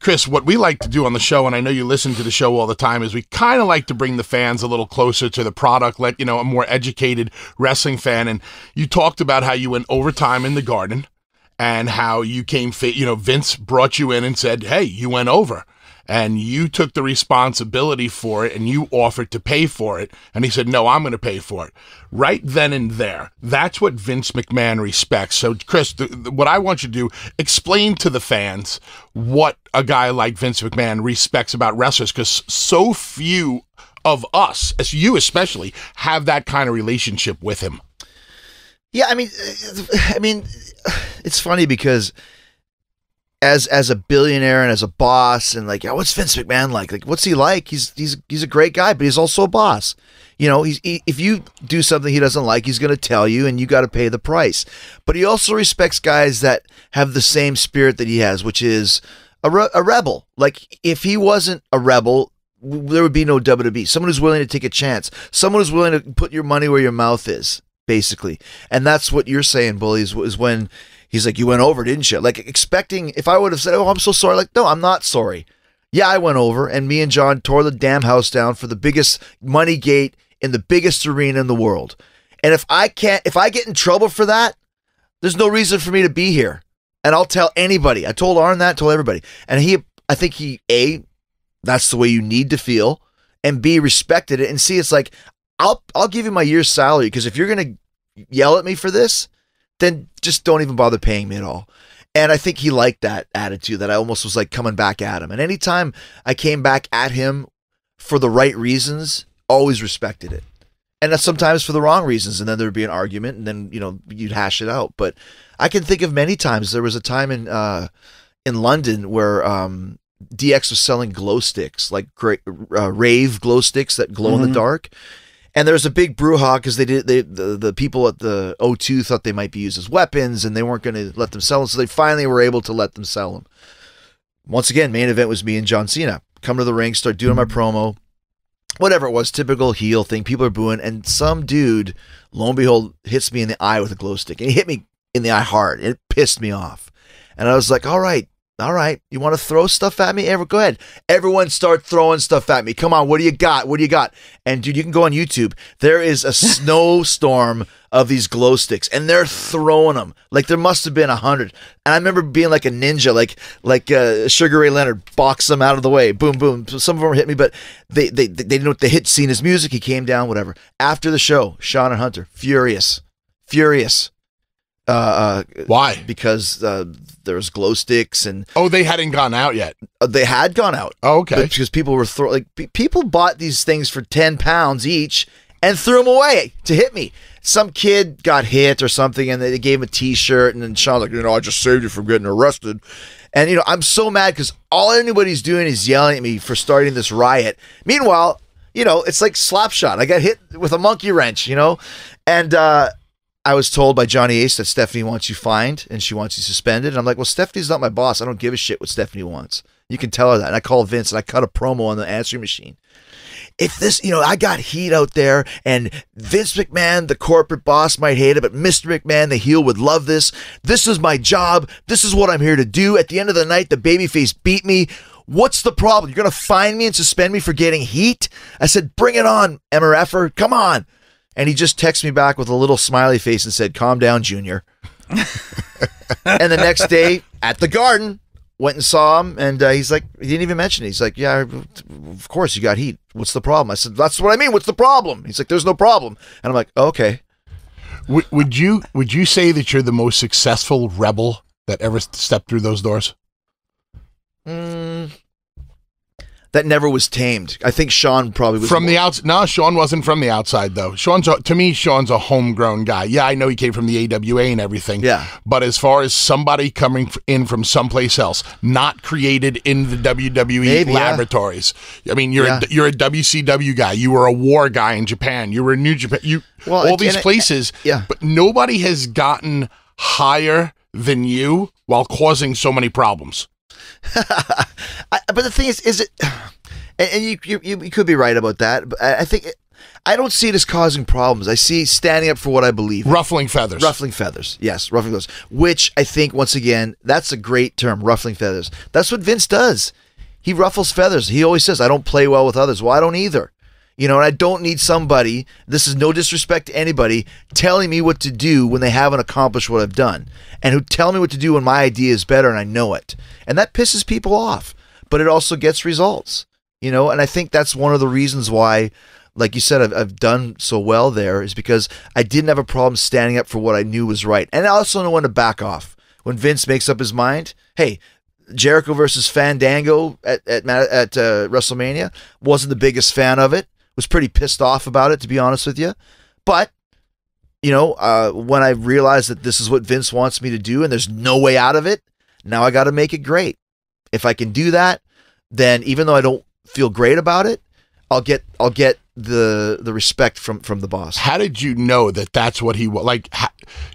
Chris, what we like to do on the show, and I know you listen to the show all the time, is we kind of like to bring the fans a little closer to the product, let a more educated wrestling fan. And you talked about how you went overtime in the Garden and how you came, Vince brought you in and said, hey, you went over. And you took the responsibility for it and you offered to pay for it. And he said, no, I'm going to pay for it. Right then and there. That's what Vince McMahon respects. So, Chris, what I want you to do, explain to the fans what a guy like Vince McMahon respects about wrestlers, because so few of us, as you especially, have that kind of relationship with him. Yeah, I mean, it's funny because as a billionaire and as a boss and what's Vince McMahon like? Like, what's he like? He's a great guy, but he's also a boss. If you do something he doesn't like, he's going to tell you and you got to pay the price. But he also respects guys that have the same spirit that he has, which is a rebel. Like, if he wasn't a rebel, there would be no WWE. Someone who's willing to take a chance. Someone who's willing to put your money where your mouth is, basically. And that's what you're saying, Bully, is when he's like, you went over, didn't you? Like, expecting, if I would have said, oh, I'm so sorry. Like, no, I'm not sorry. Yeah, I went over, and me and John tore the damn house down for the biggest money gate in the biggest arena in the world. And if I get in trouble for that, there's no reason for me to be here. And I'll tell anybody. I told Arn that, told everybody. And I think A, that's the way you need to feel, and B, respected it. And C, it's like, I'll give you my year's salary, because if you're going to yell at me for this, then just don't even bother paying me at all. And I think he liked that attitude, that I almost was like coming back at him. And anytime I came back at him for the right reasons, always respected it. And that's sometimes for the wrong reasons. And then there'd be an argument, and then, you'd hash it out. But I can think of many times. There was a time in London where DX was selling glow sticks, like rave glow sticks that glow in the dark. And there was a big brouhaha because the people at the O2 thought they might be used as weapons, and they weren't going to let them sell them. So they finally were able to let them sell them. Once again, main event was me and John Cena. Come to the ring, start doing my promo. Whatever it was, typical heel thing. People are booing. And some dude, lo and behold, hits me in the eye with a glow stick. And he hit me in the eye hard. It pissed me off. And I was like, all right. You want to throw stuff at me? Go ahead. Everyone start throwing stuff at me. Come on. What do you got? And dude, you can go on YouTube. There is a snowstorm of these glow sticks, and they're throwing them. Like, there must have been 100. And I remember being like a ninja, like Sugar Ray Leonard, box them out of the way. Boom, boom. So some of them hit me, but they didn't know what they hit. Seeing music, he came down, whatever. After the show, Sean and Hunter, furious. Why? Because there was glow sticks and they hadn't gone out yet. They had gone out. Oh, okay. Because people were people bought these things for £10 each and threw them away to hit me. Some kid got hit or something, and they gave him a T-shirt, and then Sean's like, I just saved you from getting arrested. And I'm so mad because all anybody's doing is yelling at me for starting this riot. Meanwhile, it's like Slapshot. I got hit with a monkey wrench, and I was told by Johnny Ace that Stephanie wants you fined and she wants you suspended. And I'm like, well, Stephanie's not my boss. I don't give a shit what Stephanie wants. You can tell her that. And I called Vince and I cut a promo on the answering machine. If this, I got heat out there, and Vince McMahon, the corporate boss, might hate it, but Mr. McMahon, the heel, would love this. This is my job. This is what I'm here to do. At the end of the night, the babyface beat me. What's the problem? You're going to fine me and suspend me for getting heat? I said, bring it on, MRFer. Come on. And he just texted me back with a little smiley face and said, calm down, Junior. And the next day at the Garden, went and saw him, and he's like, he didn't even mention it. He's like, yeah, of course you got heat. What's the problem? I said, that's what I mean. What's the problem? He's like, there's no problem. And I'm like, oh, okay. Would you say that you're the most successful rebel that ever stepped through those doors? That never was tamed. I think Sean probably was. From the outside. No, Sean wasn't from the outside, though. Sean's a homegrown guy. Yeah, I know he came from the AWA and everything. Yeah. But as far as somebody coming in from someplace else, not created in the WWE laboratories. Yeah. I mean, you're a WCW guy. You were a war guy in Japan. You were in New Japan. All these places. Yeah. But nobody has gotten higher than you while causing so many problems. But the thing is it, and you could be right about that, but I think I don't see it as causing problems. I see standing up for what I believe in. Ruffling feathers. Ruffling feathers. Yes, ruffling feathers. Which I think, once again, that's a great term, ruffling feathers. That's what Vince does. He ruffles feathers. He always says, I don't play well with others. Well, I don't either. You know, and I don't need somebody, this is no disrespect to anybody, telling me what to do when they haven't accomplished what I've done. And who tell me what to do when my idea is better and I know it. And that pisses people off. But it also gets results. You know, and I think that's one of the reasons why, like you said, I've done so well there, is because I didn't have a problem standing up for what I knew was right. And I also know when to back off. When Vince makes up his mind, hey, Jericho versus Fandango at WrestleMania, wasn't the biggest fan of it. Was pretty pissed off about it, to be honest with you. But, you know, when I realized that this is what Vince wants me to do and there's no way out of it, now I got to make it great. If I can do that, then even though I don't feel great about it, I'll get the respect from the boss. How did you know that that's what he was? Like,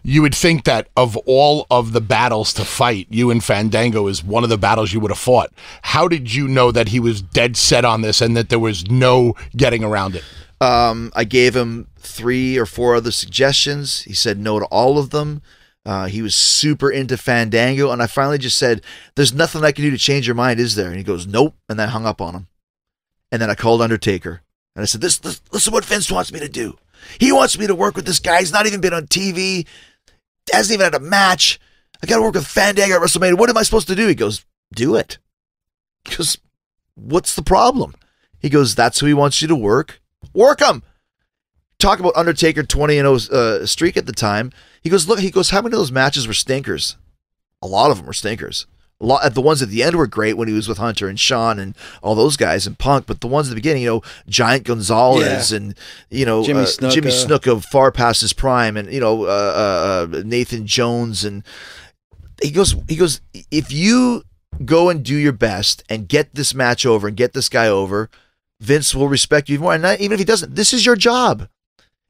you would think that of all of the battles to fight, you and Fandango is one of the battles you would have fought. How did you know that he was dead set on this and that there was no getting around it? I gave him 3 or 4 other suggestions. He said no to all of them. He was super into Fandango, and I finally just said, there's nothing I can do to change your mind, is there? And he goes, nope, and then I hung up on him. And then I called Undertaker, and I said, this is what Vince wants me to do. He wants me to work with this guy. He's not even been on TV, hasn't even had a match. I got to work with Fandango at WrestleMania. What am I supposed to do? He goes, do it. He goes, what's the problem? He goes, that's who he wants you to work. Work him. Talk about Undertaker 20-0 streak at the time. He goes, look, how many of those matches were stinkers? A lot of them were stinkers. The ones at the end were great when he was with Hunter and Shawn and all those guys and Punk, but the ones at the beginning, you know, Giant Gonzalez and, you know, Jimmy Snuka far past his prime, and, you know, Nathan Jones, and he goes, if you go and do your best and get this match over and get this guy over, Vince will respect you more. And even if he doesn't, this is your job.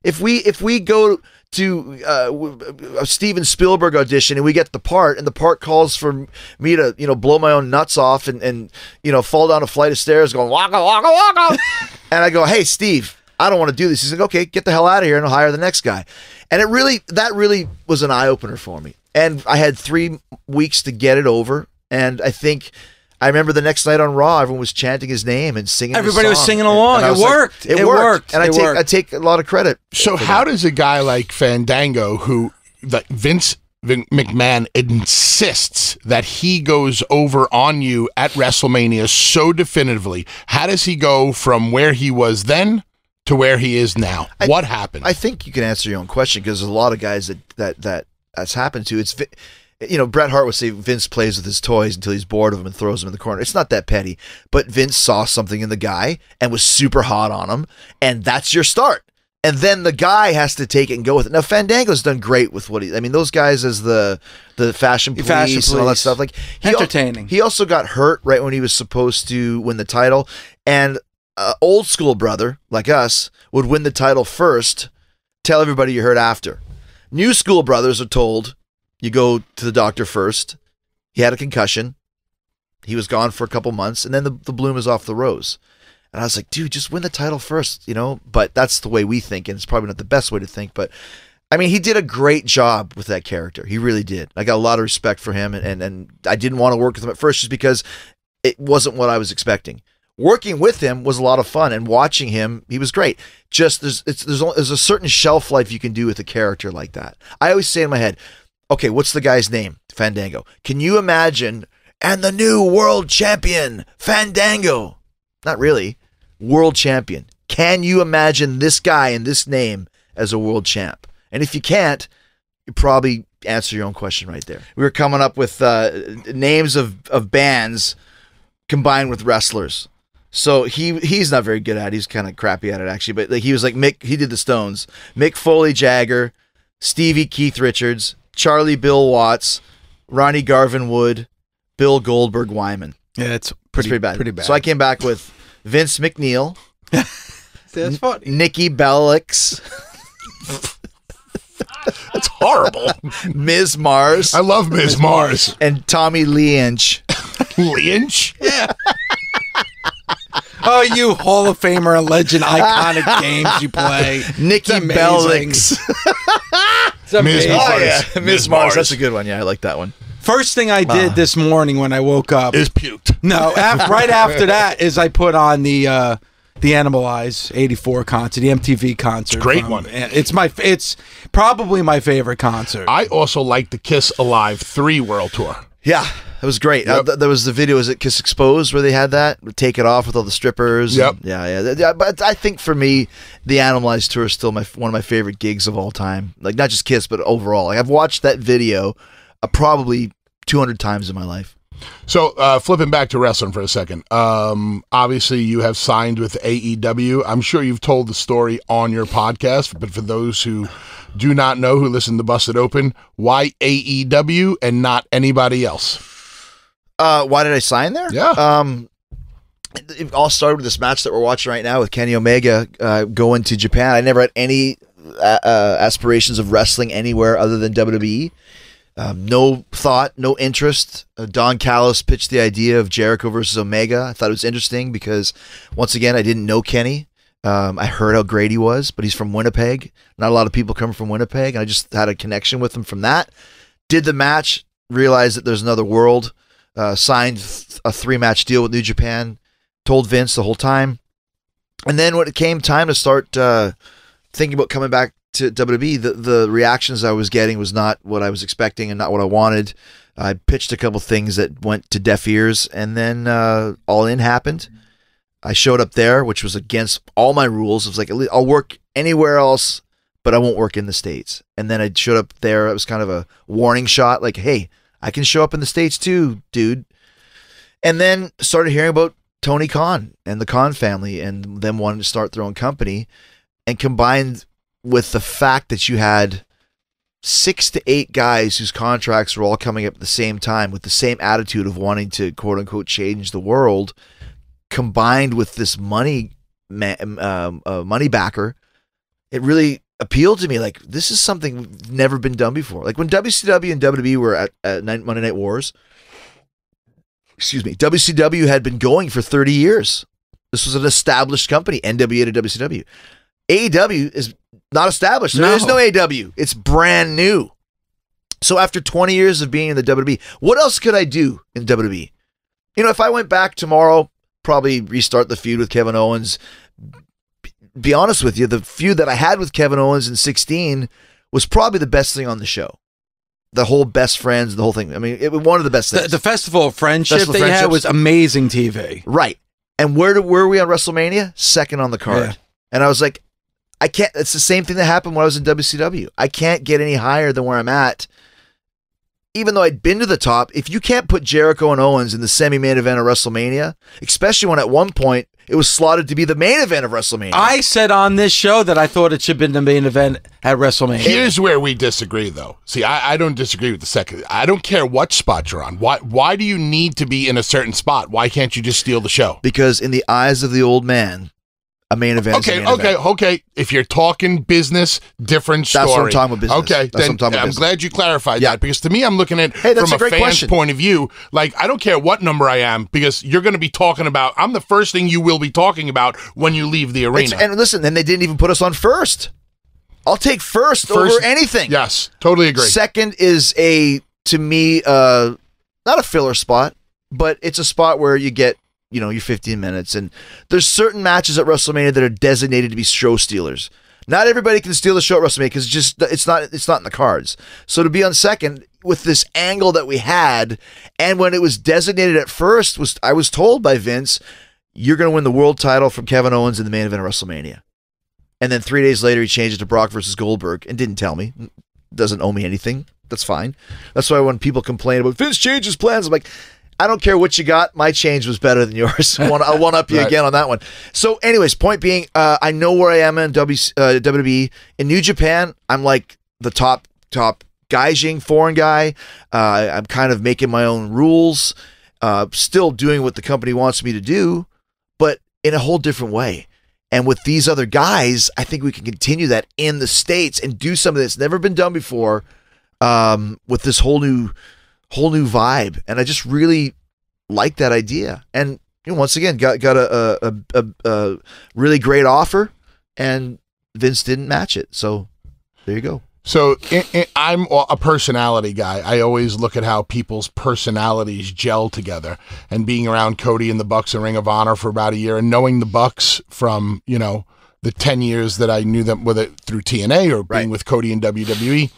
If we go to a Steven Spielberg audition and we get the part, and the part calls for me to, you know, blow my own nuts off and you know, fall down a flight of stairs going waka waka waka, and I go, hey Steve, I don't want to do this. He's like, okay, get the hell out of here, and I'll hire the next guy. And that really was an eye opener for me. And I had 3 weeks to get it over, and I remember the next night on Raw, everyone was chanting his name and singing. Everybody was singing along. It worked. It worked. And I take a lot of credit. So how does a guy like Fandango, who Vince McMahon insists that he goes over on you at WrestleMania so definitively, how does he go from where he was then to where he is now? What happened? I think you can answer your own question, because there's a lot of guys that's happened to. It's, you know, Bret Hart would say Vince plays with his toys until he's bored of them and throws them in the corner. It's not that petty, but Vince saw something in the guy and was super hot on him, and that's your start. And then the guy has to take it and go with it. Now, Fandango's done great with those guys as the fashion police and all that stuff. Like, entertaining. He also got hurt right when he was supposed to win the title, and old school brother like us would win the title first, tell everybody you hurt after. New school brothers are told, you go to the doctor first. He had a concussion. He was gone for a couple months, and then the bloom is off the rose. And I was like, dude, just win the title first, you know? But that's the way we think, and it's probably not the best way to think. But, I mean, he did a great job with that character. He really did. I got a lot of respect for him, and I didn't want to work with him at first just because it wasn't what I was expecting. Working with him was a lot of fun, and watching him, he was great. Just there's a certain shelf life you can do with a character like that. I always say in my head, okay, what's the guy's name? Fandango. Can you imagine, and the new world champion, Fandango? Not really. World champion. Can you imagine this guy and this name as a world champ? And if you can't, you probably answer your own question right there. We were coming up with names of bands combined with wrestlers. So he's not very good at it. He's kind of crappy at it, actually. But like, he was like Mick. He did the Stones. Mick Foley Jagger, Stevie Keith Richards, Charlie Bill Watts, Ronnie Garvin Wood, Bill Goldberg Wyman. Yeah, it's pretty bad. Pretty bad. So I came back with Vince McNeil. That's funny. Nikki Bellix. That's horrible. Ms. Mars. I love Ms. Mars. And Tommy Lee Inch. Lee Inch? Yeah. Oh, you Hall of Famer, legend, iconic games you play. Nikki Bellix. It's amazing. Oh, yeah. Ms. Mars. That's a good one. Yeah, I like that one. First thing I did this morning when I woke up is puked. No, right after that is I put on the Animalize '84 concert, the MTV concert. It's a great one. It's probably my favorite concert. I also like the Kiss Alive 3 World Tour. Yeah, it was great. Yep. There was the video, was it Kiss Exposed, where they had that? Take It Off with all the strippers. Yep. Yeah. But I think for me, the Animalized Tour is still one of my favorite gigs of all time. Like, not just Kiss, but overall. Like, I've watched that video probably 200 times in my life. So, flipping back to wrestling for a second. Obviously, you have signed with AEW. I'm sure you've told the story on your podcast, but for those who do not know, who listen to Busted Open, why AEW and not anybody else? Why did I sign there? Yeah. It all started with this match that we're watching right now with Kenny Omega going to Japan. I never had any aspirations of wrestling anywhere other than WWE. No thought, no interest. Don Callis pitched the idea of Jericho versus Omega. I thought it was interesting because, once again, I didn't know Kenny. I heard how great he was, but he's from Winnipeg. Not a lot of people come from Winnipeg, and I just had a connection with him from that. Did the match, realized that there's another world, signed a 3-match deal with New Japan, told Vince the whole time. And then when it came time to start thinking about coming back to WWE, the reactions I was getting was not what I was expecting and not what I wanted. I pitched a couple things that went to deaf ears, and then All In happened. I showed up there, which was against all my rules. It was like, I'll work anywhere else, but I won't work in the States. And then I showed up there. It was kind of a warning shot, like, hey, I can show up in the States too, dude. And then started hearing about Tony Khan and the Khan family and them wanting to start their own company, and combined with the fact that you had 6 to 8 guys whose contracts were all coming up at the same time with the same attitude of wanting to, quote unquote, change the world, combined with this money backer, it really appealed to me. Like, this is something never been done before. Like when WCW and WWE were at Monday Night Wars, WCW had been going for 30 years. This was an established company, NWA to WCW. AEW is not established. There is no AEW. It's brand new. So after 20 years of being in the WWE, what else could I do in WWE? You know, if I went back tomorrow, probably restart the feud with Kevin Owens. Be honest with you, the feud that I had with Kevin Owens in 16 was probably the best thing on the show. The whole best friends, the whole thing. I mean, it was one of the best things. The Festival of Friendship they had was amazing TV. Right. And where were we on WrestleMania? Second on the card. Yeah. And I was like, I can't, it's the same thing that happened when I was in WCW. I can't get any higher than where I'm at. Even though I'd been to the top, if you can't put Jericho and Owens in the semi-main event of WrestleMania, especially when at one point it was slotted to be the main event of WrestleMania. I said on this show that I thought it should have been the main event at WrestleMania. Here's where we disagree, though. See, I don't disagree with the second. I don't care what spot you're on. Why do you need to be in a certain spot? Why can't you just steal the show? Because in the eyes of the old man, a main event is a main event. Okay. If you're talking business, different story. That's what I'm talking about business. Okay, then I'm glad you clarified that, because to me, I'm looking at from a fan's point of view. Like, I don't care what number I am, because you're going to be talking about, I'm the first thing you will be talking about when you leave the arena. And listen, then they didn't even put us on first. I'll take first over anything. Yes, totally agree. Second is to me, not a filler spot, but it's a spot where you get, your 15 minutes. And there's certain matches at WrestleMania that are designated to be show stealers. Not everybody can steal the show at WrestleMania because it's not in the cards. So to be on second with this angle that we had, and when it was designated at first, I was told by Vince, you're going to win the world title from Kevin Owens in the main event of WrestleMania. And then 3 days later, he changed it to Brock versus Goldberg and didn't tell me. Doesn't owe me anything. That's fine. That's why when people complain about Vince changes plans, I'm like, I don't care what you got. My change was better than yours. I'll one-up you again on that one. So anyways, point being, I know where I am in WWE. In New Japan, I'm like the top gaijin foreign guy. I'm kind of making my own rules, still doing what the company wants me to do, but in a whole different way. And with these other guys, I think we can continue that in the States and do something that's never been done before, with this whole new vibe. And I just really like that idea. And once again got a really great offer, and Vince didn't match it. So there you go. So I'm a personality guy. I always look at how people's personalities gel together. And being around Cody and the Bucks and Ring of Honor for about a year, and knowing the Bucks from the 10 years that I knew them with it through TNA or being with Cody in WWE.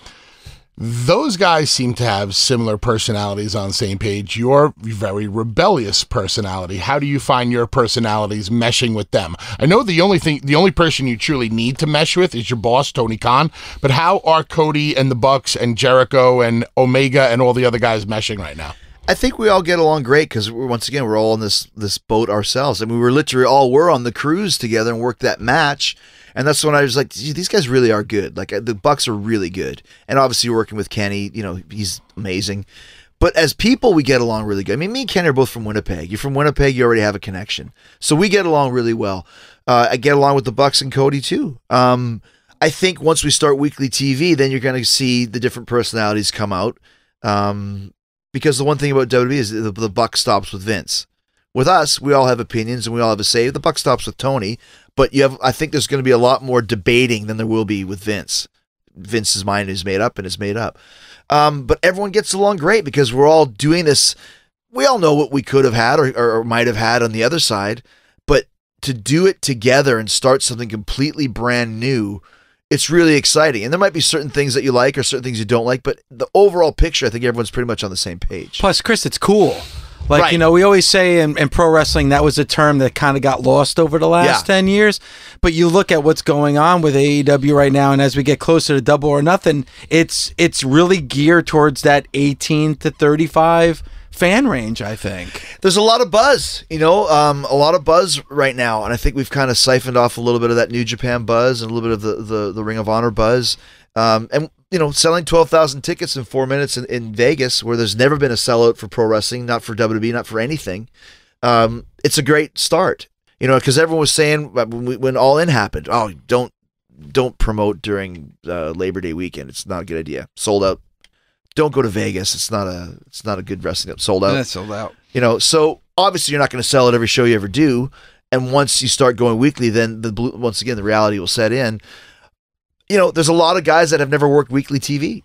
Those guys seem to have similar personalities on the same page. Your very rebellious personality. How do you find your personalities meshing with them? I know the only person you truly need to mesh with is your boss, Tony Khan. But how are Cody and the Bucks and Jericho and Omega and all the other guys meshing right now? I think we all get along great because once again we're all on this boat ourselves, and we were literally we're on the cruise together and worked that match. And that's when I was like, these guys really are good. Like, the Bucks are really good. And obviously working with Kenny, he's amazing. But as people, we get along really good. I mean, me and Kenny are both from Winnipeg. You're from Winnipeg, you already have a connection. So we get along really well. I get along with the Bucks and Cody too. I think once we start weekly TV, then you're going to see the different personalities come out. Because the one thing about WWE is the buck stops with Vince. With us, we all have opinions and we all have a say. The buck stops with Tony. But I think there's going to be a lot more debating than there will be with Vince. Vince's mind is made up and is made up. But everyone gets along great because we're all doing this. We all know what we could have had or might have had on the other side. But to do it together and start something completely brand new, it's really exciting. And there might be certain things that you like or certain things you don't like. But the overall picture, I think everyone's pretty much on the same page. Plus, Chris, it's cool. Like, we always say in pro wrestling, that was a term that kind of got lost over the last 10 years. But you look at what's going on with AEW right now, and as we get closer to Double or Nothing, it's really geared towards that 18 to 35 fan range, I think. There's a lot of buzz, a lot of buzz right now. And I think we've kind of siphoned off a little bit of that New Japan buzz and a little bit of the Ring of Honor buzz. And selling 12,000 tickets in 4 minutes in Vegas, where there's never been a sellout for pro wrestling, not for WWE, not for anything. It's a great start, because everyone was saying when All In happened, oh, don't promote during Labor Day weekend. It's not a good idea. Sold out. Don't go to Vegas. It's not a good wrestling. Sold out. Yeah, it's sold out. So obviously you're not going to sell at every show you ever do. And once you start going weekly, then once again the reality will set in. There's a lot of guys that have never worked weekly TV.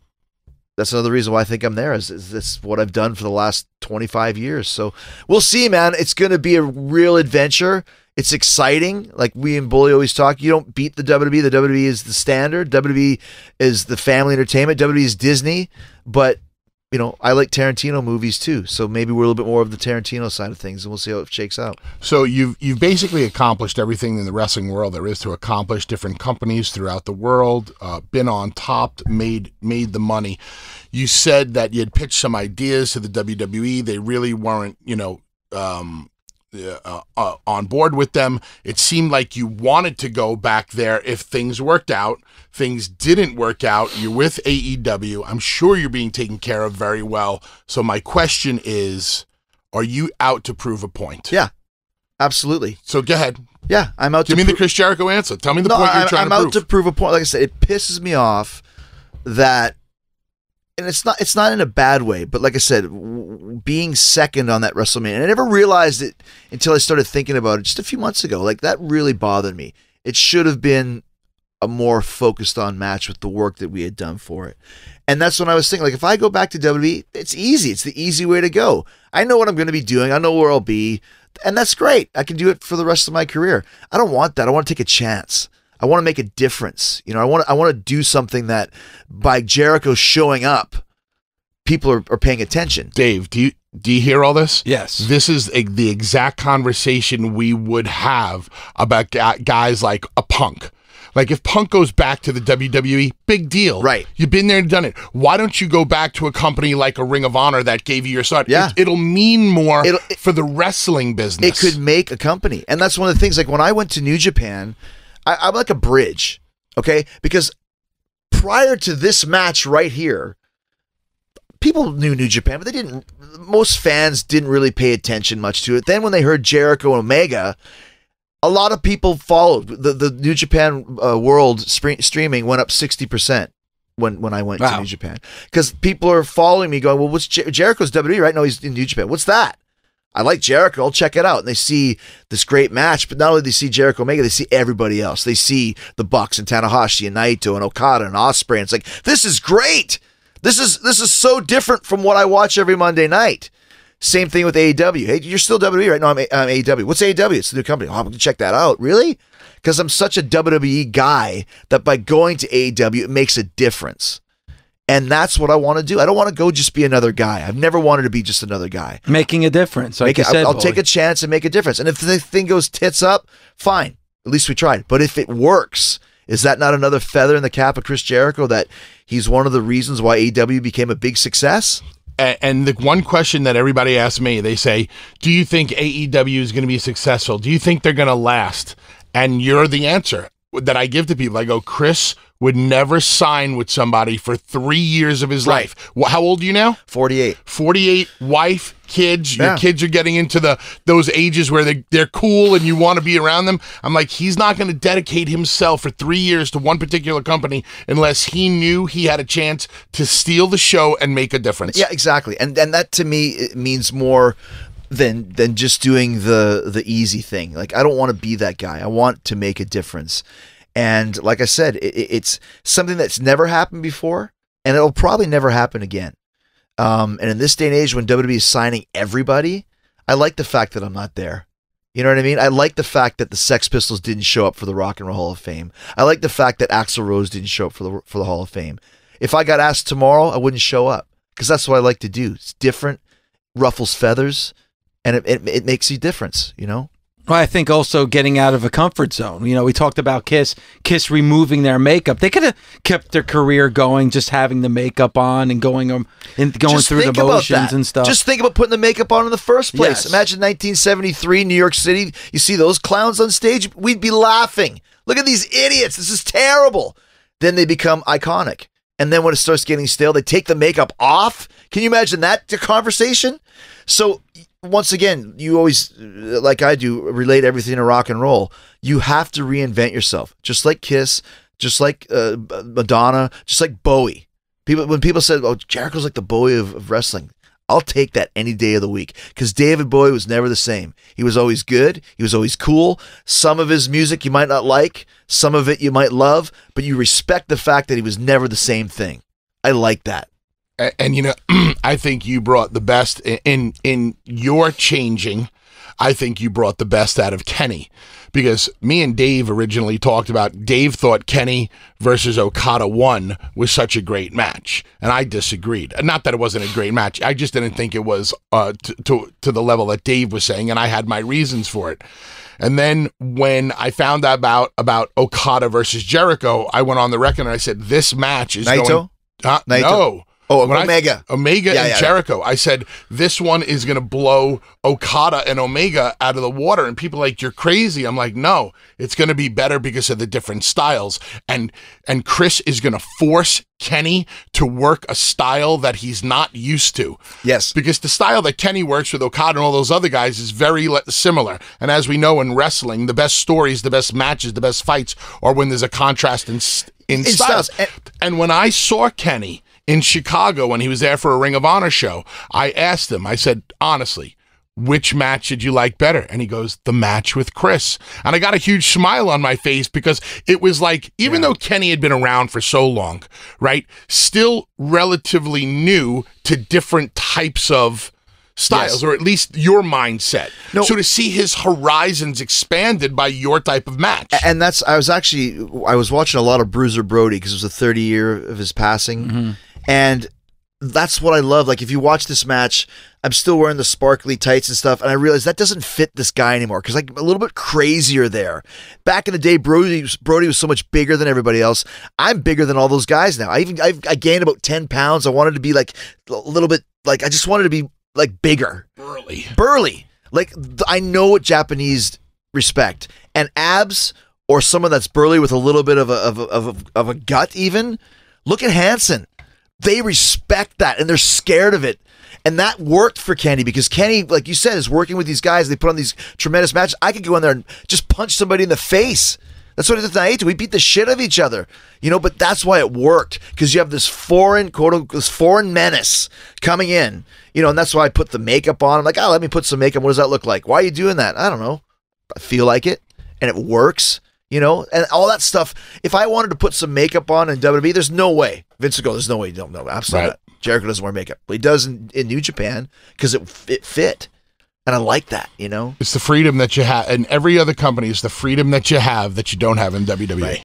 That's another reason why I think I'm there is this what I've done for the last 25 years. So we'll see, man. It's going to be a real adventure. It's exciting. Like we and Bully always talk, you don't beat the WWE. The WWE is the standard. WWE is the family entertainment. WWE is Disney. But, I like Tarantino movies too. So maybe we're a little bit more of the Tarantino side of things, and we'll see how it shakes out. So you've basically accomplished everything in the wrestling world there is to accomplish. Different companies throughout the world, been on top, made the money. You said that you had pitched some ideas to the WWE. They really weren't, on board with them. It seemed like you wanted to go back there if things worked out. Things didn't work out. You're with AEW. I'm sure you're being taken care of very well. So my question is, are you out to prove a point? Yeah, absolutely. So go ahead. Yeah, I'm out Give me the Chris Jericho answer. Tell me the point you're trying to prove. I'm out to prove a point. Like I said, it pisses me off that, and it's not in a bad way, but like I said, being second on that WrestleMania, and I never realized it until I started thinking about it just a few months ago. Like, that really bothered me. It should have been a more focused on match with the work that we had done for it. And that's when I was thinking, like, if I go back to WWE, it's easy. It's the easy way to go. I know what I'm going to be doing. I know where I'll be. And that's great. I can do it for the rest of my career. I don't want that. I want to take a chance. I want to make a difference. I want to do something that by Jericho showing up, people are paying attention. Dave, do you hear all this? Yes. This is the exact conversation we would have about guys like a Punk. Like, if Punk goes back to the WWE, big deal. Right. You've been there and done it. Why don't you go back to a company like a Ring of Honor that gave you your start? Yeah. It'll mean more for the wrestling business. It could make a company. And that's one of the things, like, when I went to New Japan, I'm like a bridge, okay? Because prior to this match right here, people knew New Japan, but most fans didn't really pay attention much to it. Then when they heard Jericho and Omega, a lot of people followed. The New Japan world streaming went up 60% when I went to New Japan. Because people are following me going, well, what's Jericho's WWE, right? No, he's in New Japan. What's that? I like Jericho. I'll check it out. And they see this great match, but not only do they see Jericho Omega, they see everybody else. They see the Bucks and Tanahashi and Naito and Okada and Ospreay. And it's like, this is great. This is so different from what I watch every Monday night. Same thing with AEW. Hey, you're still WWE, right? No, I'm AEW. What's AEW? It's the new company. Oh, I'm going to check that out. Really? Because I'm such a WWE guy that by going to AEW, it makes a difference. And that's what I want to do. I don't want to go just be another guy. I've never wanted to be just another guy. Making a difference. Like you said, I'll take a chance and make a difference. And if the thing goes tits up, fine. At least we tried. But if it works, is that not another feather in the cap of Chris Jericho that he's one of the reasons why AEW became a big success? And the one question that everybody asks me, they say, do you think AEW is going to be successful? Do you think they're going to last? And you're the answer that I give to people. I go, Chris would never sign with somebody for 3 years of his life. How old are you now? 48. 48, wife, kids. Your kids are getting into those ages where they're cool and you want to be around them. I'm like, he's not going to dedicate himself for 3 years to one particular company unless he knew he had a chance to steal the show and make a difference. Yeah, exactly. And that to me it means more than just doing the easy thing. Like, I don't want to be that guy. I want to make a difference. And like I said, it's something that's never happened before, and it'll probably never happen again. And in this day and age when WWE is signing everybody, I like the fact that I'm not there. You know what I mean? I like the fact that the Sex Pistols didn't show up for the Rock and Roll Hall of Fame. I like the fact that Axl Rose didn't show up for the Hall of Fame. If I got asked tomorrow, I wouldn't show up because that's what I like to do. It's different, ruffles feathers, and it makes a difference, you know? Well, I think also getting out of a comfort zone. You know, we talked about Kiss removing their makeup. They could have kept their career going, just having the makeup on and going through the motions and stuff. Just think about putting the makeup on in the first place. Yes. Imagine 1973, New York City. You see those clowns on stage, we'd be laughing. Look at these idiots. This is terrible. Then they become iconic. And then when it starts getting stale, they take the makeup off. Can you imagine that conversation? So once again, you always, like I do, relate everything to rock and roll. You have to reinvent yourself, just like Kiss, just like Madonna, just like Bowie. When people said, "Oh, Jericho's like the Bowie of wrestling," I'll take that any day of the week because David Bowie was never the same. He was always good. He was always cool. Some of his music you might not like, some of it you might love, but you respect the fact that he was never the same thing. I like that. And you know, I think you brought the best in your changing. I think you brought the best out of Kenny because me and Dave originally talked about. Dave thought Kenny versus Okada 1 was such a great match, and I disagreed. Not that it wasn't a great match. I just didn't think it was to the level that Dave was saying, and I had my reasons for it. And then when I found out about Okada versus Jericho, I went on the record and I said this match is Naito? Naito. No. Oh, Omega. Omega and Jericho. I said, this one is going to blow Okada and Omega out of the water. And people are like, you're crazy. I'm like, no, it's going to be better because of the different styles. And Chris is going to force Kenny to work a style that he's not used to. Yes. Because the style that Kenny works with Okada and all those other guys is very similar. And as we know in wrestling, the best stories, the best matches, the best fights are when there's a contrast in styles. And when I saw Kenny in Chicago when he was there for a Ring of Honor show, I asked him, I said, honestly, which match did you like better? And he goes, the match with Chris. And I got a huge smile on my face because it was like, even though Kenny had been around for so long, right, still relatively new to different types of styles, or at least your mindset. No. So to see his horizons expanded by your type of match. And I was watching a lot of Bruiser Brody because it was the 30th year of his passing. Mm-hmm. And that's what I love. Like, if you watch this match, I'm still wearing the sparkly tights and stuff, and I realize that doesn't fit this guy anymore because I'm a little bit crazier there. Back in the day, Brody was so much bigger than everybody else. I'm bigger than all those guys now. I gained about 10 pounds. I wanted to be like a little bit, like, I just wanted to be like bigger. Burly. Like, I know what Japanese respect. And abs, or someone that's burly with a little bit of a gut even, look at Hansen. They respect that, and they're scared of it. And that worked for Kenny because Kenny, like you said, is working with these guys. They put on these tremendous matches. I could go in there and just punch somebody in the face. That's what it is in AEW. We beat the shit out of each other, but that's why it worked, because you have this foreign, this foreign menace coming in, and that's why I put the makeup on. I'm like, let me put some makeup. What does that look like? Why are you doing that? I don't know. I feel like it, and it works, and all that stuff. If I wanted to put some makeup on in WWE, there's no way. Vince would go, there's no way you don't know. Absolutely not. Jericho doesn't wear makeup. But he does in New Japan because it fit. And I like that, It's the freedom that you have, and every other company is the freedom that you have that you don't have in WWE. Right.